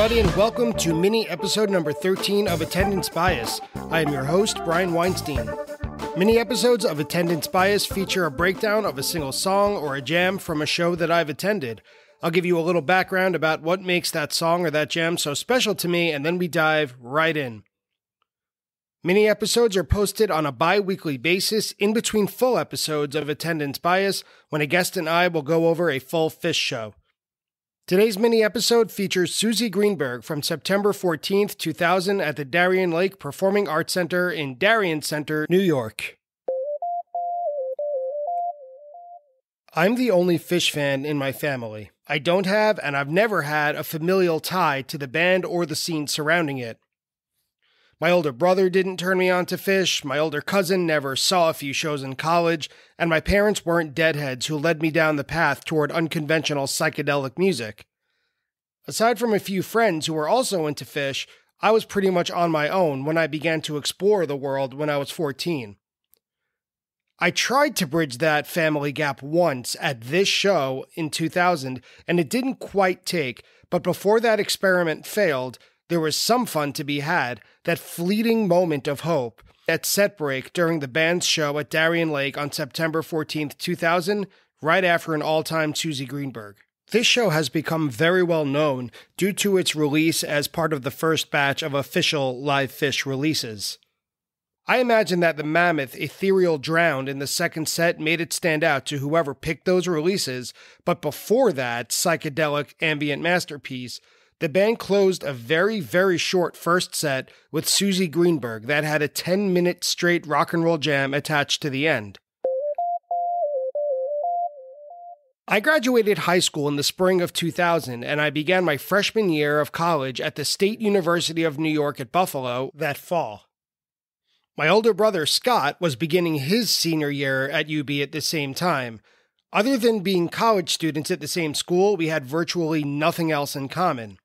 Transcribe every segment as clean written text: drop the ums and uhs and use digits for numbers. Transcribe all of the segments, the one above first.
everybody, and welcome to mini episode number 13 of Attendance Bias. I am your host, Brian Weinstein. Mini episodes of Attendance Bias feature a breakdown of a single song or a jam from a show that I've attended. I'll give you a little background about what makes that song or that jam so special to me, and then we dive right in. Mini episodes are posted on a bi-weekly basis in between full episodes of Attendance Bias, when a guest and I will go over a full Phish show. Today's mini episode features Suzy Greenberg from September 14th, 2000 at the Darien Lake Performing Arts Center in Darien Center, New York. I'm the only Phish fan in my family. I don't have, and I've never had, a familial tie to the band or the scene surrounding it. My older brother didn't turn me on to Phish, my older cousin never saw a few shows in college, and my parents weren't Deadheads who led me down the path toward unconventional psychedelic music. Aside from a few friends who were also into Phish, I was pretty much on my own when I began to explore the world when I was 14. I tried to bridge that family gap once at this show in 2000, and it didn't quite take, but before that experiment failed, there was some fun to be had, that fleeting moment of hope at set break during the band's show at Darien Lake on September 14th, 2000, right after an all-time Suzy Greenberg. This show has become very well known due to its release as part of the first batch of official live Phish releases. I imagine that the mammoth Ethereal Drowned in the second set made it stand out to whoever picked those releases, but before that psychedelic ambient masterpiece, the band closed a very, very short first set with Suzy Greenberg that had a 10-minute straight rock and roll jam attached to the end. I graduated high school in the spring of 2000, and I began my freshman year of college at the State University of New York at Buffalo that fall. My older brother, Scott, was beginning his senior year at UB at the same time. Other than being college students at the same school, we had virtually nothing else in common.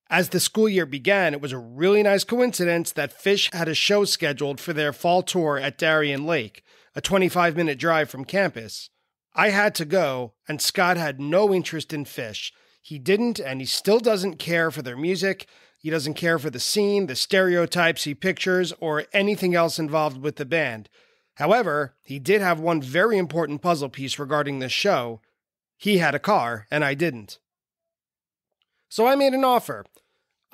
As the school year began, it was a really nice coincidence that Phish had a show scheduled for their fall tour at Darien Lake, a 25-minute drive from campus. I had to go, and Scott had no interest in Phish. He didn't, and he still doesn't care for their music. He doesn't care for the scene, the stereotypes he pictures, or anything else involved with the band. However, he did have one very important puzzle piece regarding this show. He had a car, and I didn't. So I made an offer.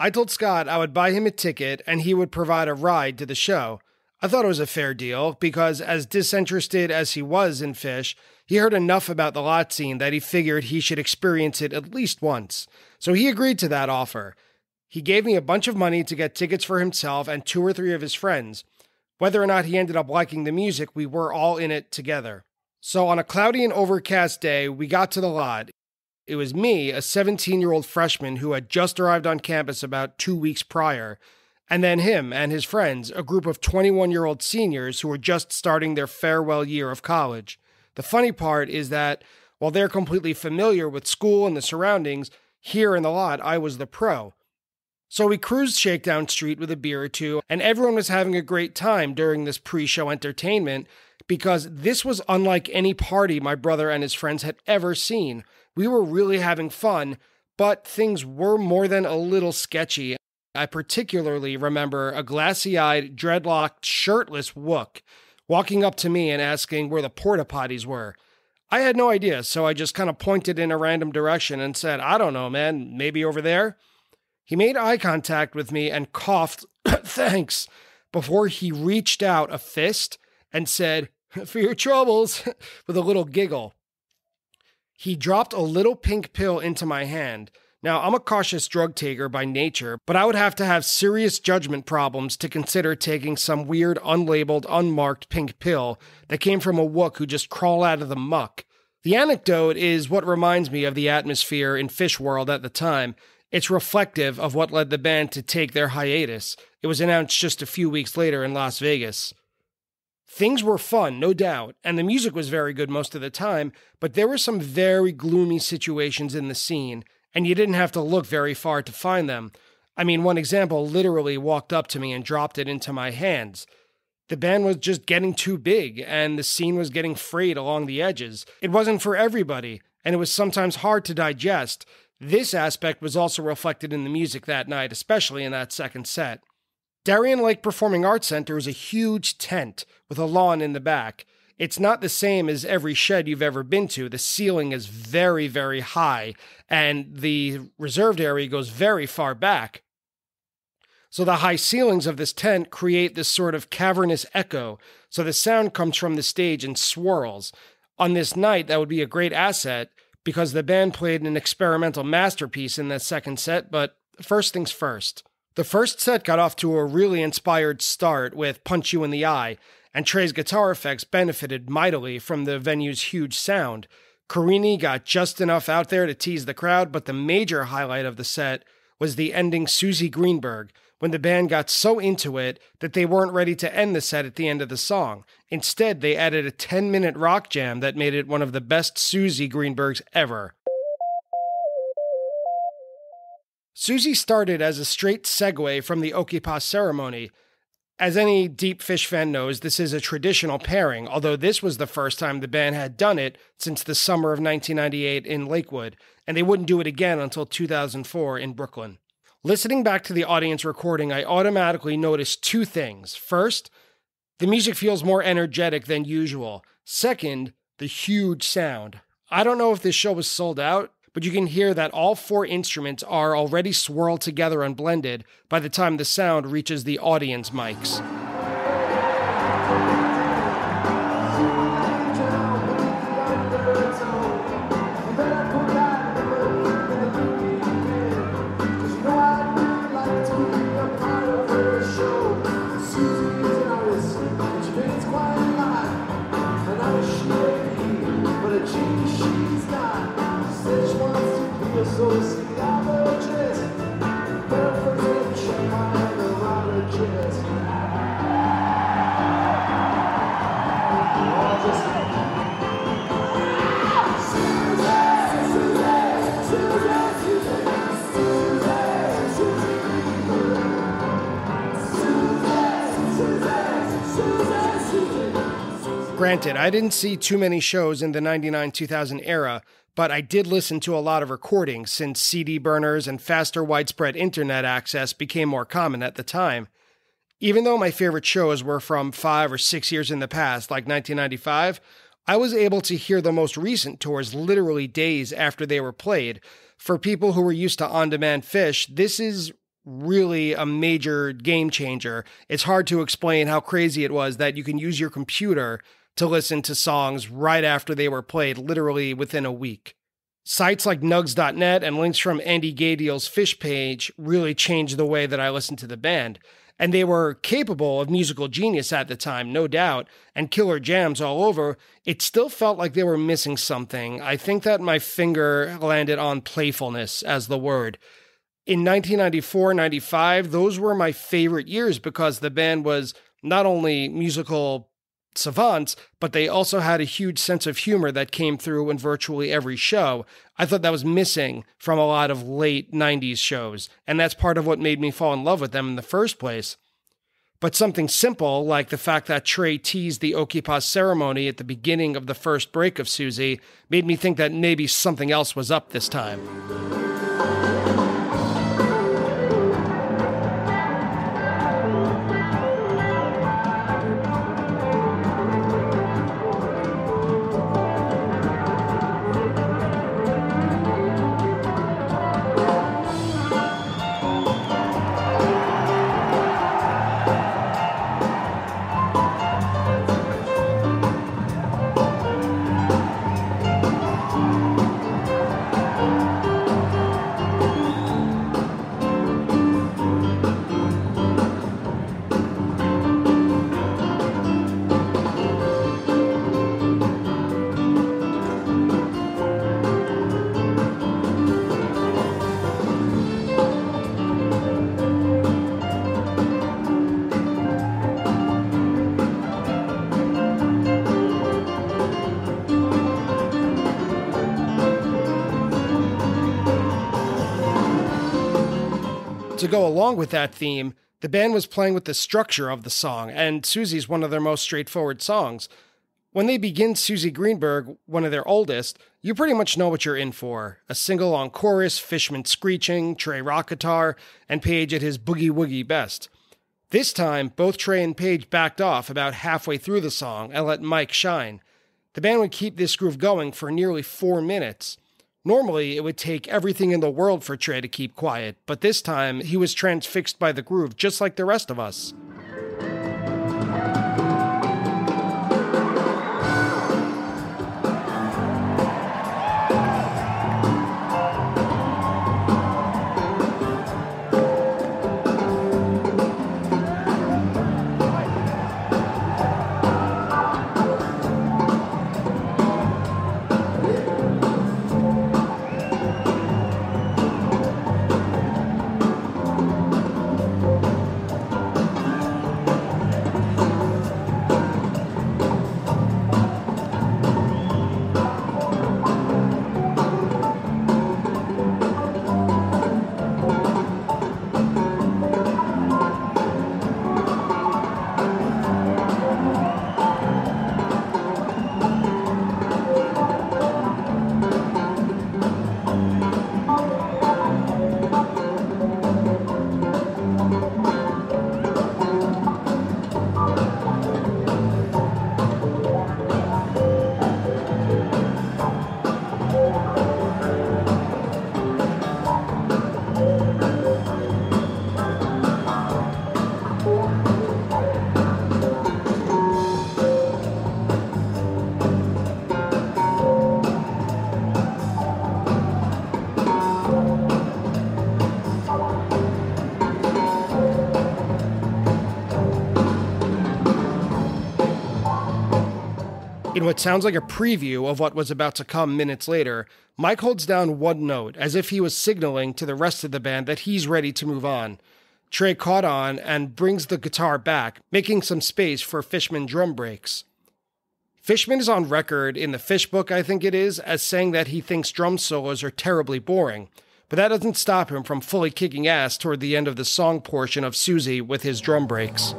I told Scott I would buy him a ticket and he would provide a ride to the show. I thought it was a fair deal because, as disinterested as he was in Phish, he heard enough about the lot scene that he figured he should experience it at least once. So he agreed to that offer. He gave me a bunch of money to get tickets for himself and 2 or 3 of his friends. Whether or not he ended up liking the music, we were all in it together. So on a cloudy and overcast day, we got to the lot. It was me, a 17-year-old freshman who had just arrived on campus about 2 weeks prior, and then him and his friends, a group of 21-year-old seniors who were just starting their farewell year of college. The funny part is that, while they're completely familiar with school and the surroundings, here in the lot, I was the pro. So we cruised Shakedown Street with a beer or two, and everyone was having a great time during this pre-show entertainment, because this was unlike any party my brother and his friends had ever seen. We were really having fun, but things were more than a little sketchy. I particularly remember a glassy-eyed, dreadlocked, shirtless Wook walking up to me and asking where the porta potties were. I had no idea, so I just kind of pointed in a random direction and said, "I don't know, man, maybe over there?" He made eye contact with me and coughed, "Thanks," before he reached out a fist and said, "For your troubles," with a little giggle. He dropped a little pink pill into my hand. Now, I'm a cautious drug taker by nature, but I would have to have serious judgment problems to consider taking some weird, unlabeled, unmarked pink pill that came from a Wook who just crawled out of the muck. The anecdote is what reminds me of the atmosphere in Phish World at the time. It's reflective of what led the band to take their hiatus. It was announced just a few weeks later in Las Vegas. Things were fun, no doubt, and the music was very good most of the time, but there were some very gloomy situations in the scene, and you didn't have to look very far to find them. I mean, one example literally walked up to me and dropped it into my hands. The band was just getting too big, and the scene was getting frayed along the edges. It wasn't for everybody, and it was sometimes hard to digest. This aspect was also reflected in the music that night, especially in that second set. Darien Lake Performing Arts Center is a huge tent with a lawn in the back. It's not the same as every shed you've ever been to. The ceiling is very, very high, and the reserved area goes very far back. So the high ceilings of this tent create this sort of cavernous echo, so the sound comes from the stage and swirls. On this night, that would be a great asset, because the band played an experimental masterpiece in that second set, but first things first. The first set got off to a really inspired start with Punch You in the Eye, and Trey's guitar effects benefited mightily from the venue's huge sound. Carini got just enough out there to tease the crowd, but the major highlight of the set was the ending Suzy Greenberg, when the band got so into it that they weren't ready to end the set at the end of the song. Instead, they added a 10-minute rock jam that made it one of the best Suzy Greenbergs ever. Suzy started as a straight segue from the Okipa ceremony. As any deep Phish fan knows, this is a traditional pairing, although this was the first time the band had done it since the summer of 1998 in Lakewood, and they wouldn't do it again until 2004 in Brooklyn. Listening back to the audience recording, I automatically noticed two things. First, the music feels more energetic than usual. Second, the huge sound. I don't know if this show was sold out, but you can hear that all four instruments are already swirled together and blended by the time the sound reaches the audience mics. Granted, I didn't see too many shows in the 99-2000 era, but I did listen to a lot of recordings since CD burners and faster widespread internet access became more common at the time. Even though my favorite shows were from 5 or 6 years in the past, like 1995, I was able to hear the most recent tours literally days after they were played. For people who were used to on-demand Phish, this is really a major game changer. It's hard to explain how crazy it was that you can use your computer to listen to songs right after they were played, literally within a week. Sites like nugs.net and links from Andy Gadiel's Phish page really changed the way that I listened to the band. And they were capable of musical genius at the time, no doubt, and killer jams all over. It still felt like they were missing something. I think that my finger landed on playfulness as the word. In 1994-95, those were my favorite years because the band was not only musical savants, but they also had a huge sense of humor that came through in virtually every show. I thought that was missing from a lot of late 90s shows, and that's part of what made me fall in love with them in the first place. But something simple, like the fact that Trey teased the Okipa ceremony at the beginning of the first break of Suzy, made me think that maybe something else was up this time. To go along with that theme, the band was playing with the structure of the song, and Suzy's one of their most straightforward songs. When they begin Suzy Greenberg, one of their oldest, you pretty much know what you're in for. A single-long chorus, Fishman screeching, Trey rock guitar, and Page at his boogie-woogie best. This time, both Trey and Page backed off about halfway through the song and let Mike shine. The band would keep this groove going for nearly 4 minutes. Normally, it would take everything in the world for Trey to keep quiet, but this time, he was transfixed by the groove just like the rest of us. In what sounds like a preview of what was about to come minutes later, Mike holds down one note, as if he was signaling to the rest of the band that he's ready to move on. Trey caught on and brings the guitar back, making some space for Fishman drum breaks. Fishman is on record, in the Phish book I think it is, as saying that he thinks drum solos are terribly boring, but that doesn't stop him from fully kicking ass toward the end of the song portion of Suzy with his drum breaks.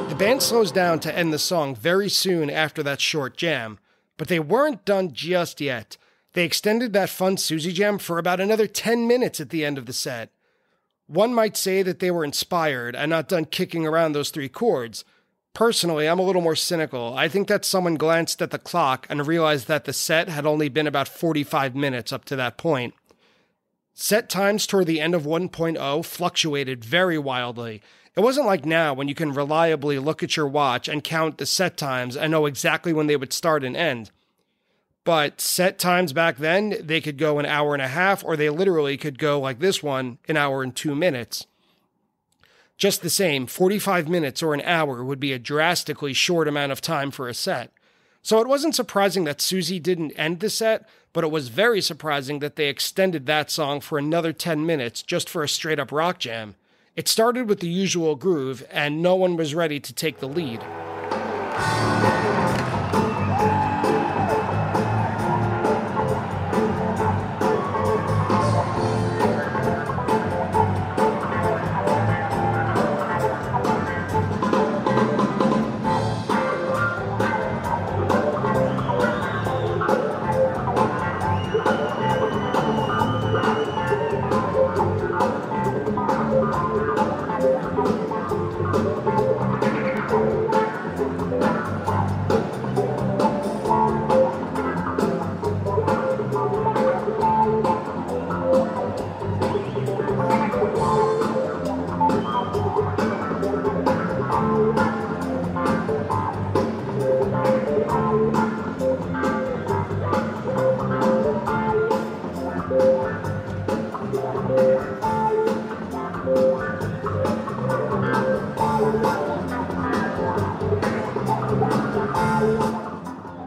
The band slows down to end the song very soon after that short jam, but they weren't done just yet. They extended that fun Suzy jam for about another 10 minutes at the end of the set. One might say that they were inspired and not done kicking around those 3 chords. Personally, I'm a little more cynical. I think that someone glanced at the clock and realized that the set had only been about 45 minutes up to that point. Set times toward the end of 1.0 fluctuated very wildly. It wasn't like now when you can reliably look at your watch and count the set times and know exactly when they would start and end. But set times back then, they could go an hour and a half, or they literally could go like this one, an hour and 2 minutes. Just the same, 45 minutes or an hour would be a drastically short amount of time for a set. So it wasn't surprising that Suzy didn't end the set, but it was very surprising that they extended that song for another 10 minutes just for a straight-up rock jam. It started with the usual groove, and no one was ready to take the lead.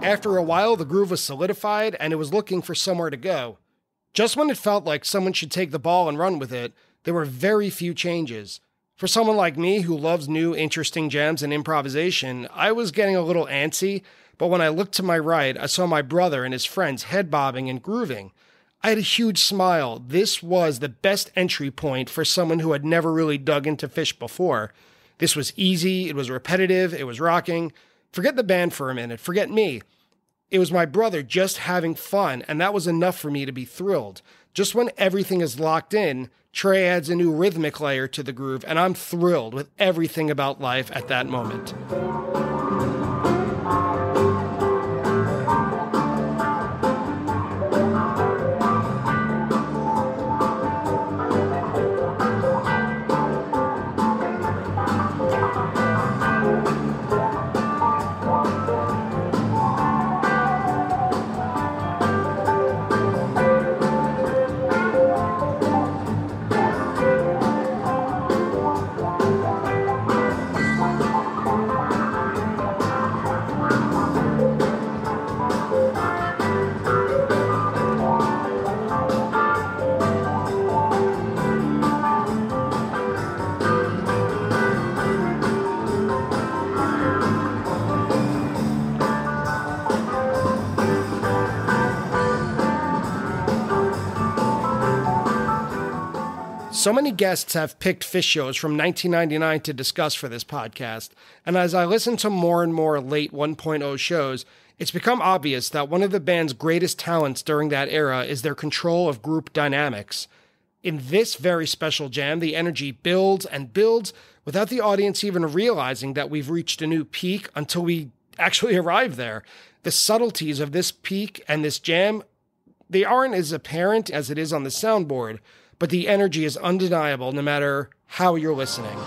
After a while, the groove was solidified and it was looking for somewhere to go. Just when it felt like someone should take the ball and run with it, there were very few changes. For someone like me who loves new, interesting jams and improvisation, I was getting a little antsy, but when I looked to my right, I saw my brother and his friends head bobbing and grooving. I had a huge smile. This was the best entry point for someone who had never really dug into Phish before. This was easy, it was repetitive, it was rocking. Forget the band for a minute, forget me. It was my brother just having fun, and that was enough for me to be thrilled. Just when everything is locked in, Trey adds a new rhythmic layer to the groove, and I'm thrilled with everything about life at that moment. So many guests have picked Phish shows from 1999 to discuss for this podcast, and as I listen to more and more late 1.0 shows, it's become obvious that one of the band's greatest talents during that era is their control of group dynamics. In this very special jam, the energy builds and builds without the audience even realizing that we've reached a new peak until we actually arrive there. The subtleties of this peak and this jam, they aren't as apparent as it is on the soundboard, but the energy is undeniable no matter how you're listening.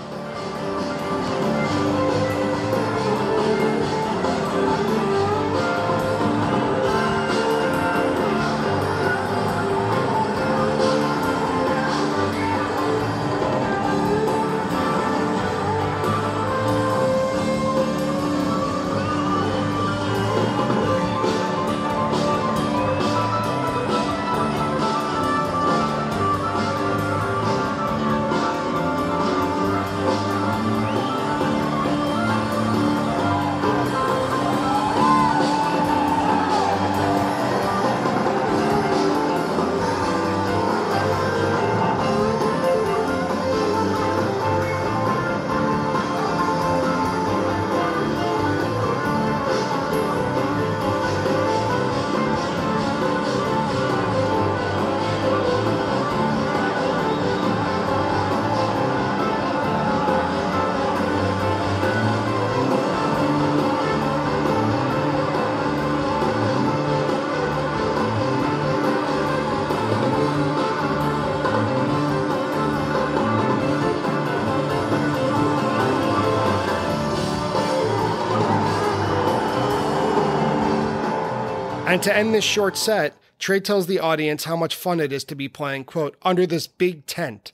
And to end this short set, Trey tells the audience how much fun it is to be playing, quote, under this big tent.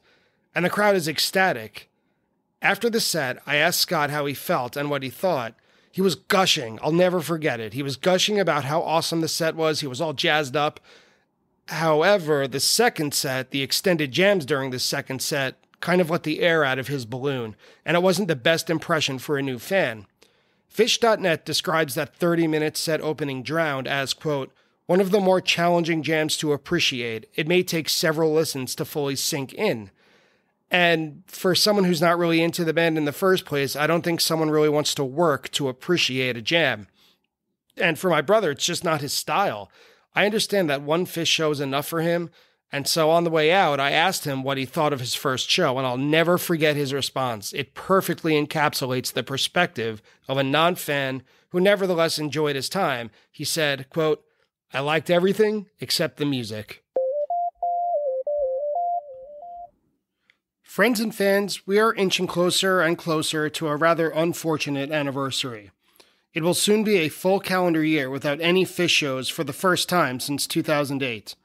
And the crowd is ecstatic. After the set, I asked Scott how he felt and what he thought. He was gushing. I'll never forget it. He was gushing about how awesome the set was. He was all jazzed up. However, the second set, the extended jams during the second set, kind of let the air out of his balloon, and it wasn't the best impression for a new fan. Phish.net describes that 30-minute set opening Drowned as, quote, one of the more challenging jams to appreciate. It may take several listens to fully sink in. And for someone who's not really into the band in the first place, I don't think someone really wants to work to appreciate a jam. And for my brother, it's just not his style. I understand that one Phish show is enough for him, and so on the way out, I asked him what he thought of his first show, and I'll never forget his response. It perfectly encapsulates the perspective of a non-fan who nevertheless enjoyed his time. He said, quote, I liked everything except the music. Friends and fans, we are inching closer and closer to a rather unfortunate anniversary. It will soon be a full calendar year without any Phish shows for the first time since 2008.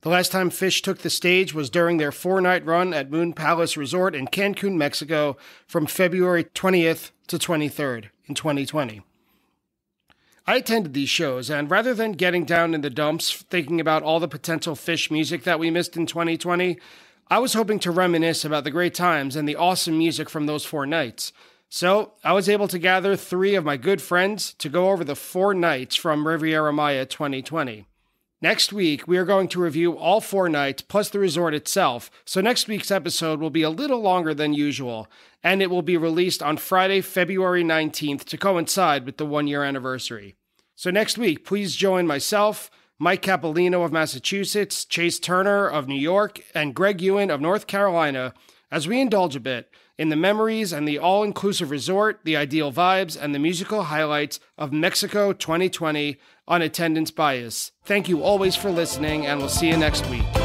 The last time Phish took the stage was during their 4-night run at Moon Palace Resort in Cancun, Mexico, from February 20th to 23rd in 2020. I attended these shows, and rather than getting down in the dumps thinking about all the potential Phish music that we missed in 2020, I was hoping to reminisce about the great times and the awesome music from those 4 nights. So, I was able to gather 3 of my good friends to go over the 4 nights from Riviera Maya 2020. Next week, we are going to review all 4 nights plus the resort itself, so next week's episode will be a little longer than usual, and it will be released on Friday, February 19th to coincide with the 1-year anniversary. So next week, please join myself, Mike Capolino of Massachusetts, Chase Turner of New York, and Greg Ewan of North Carolina as we indulge a bit in the memories and the all-inclusive resort, the ideal vibes, and the musical highlights of Mexico 2020 on Attendance Bias. Thank you always for listening, and we'll see you next week.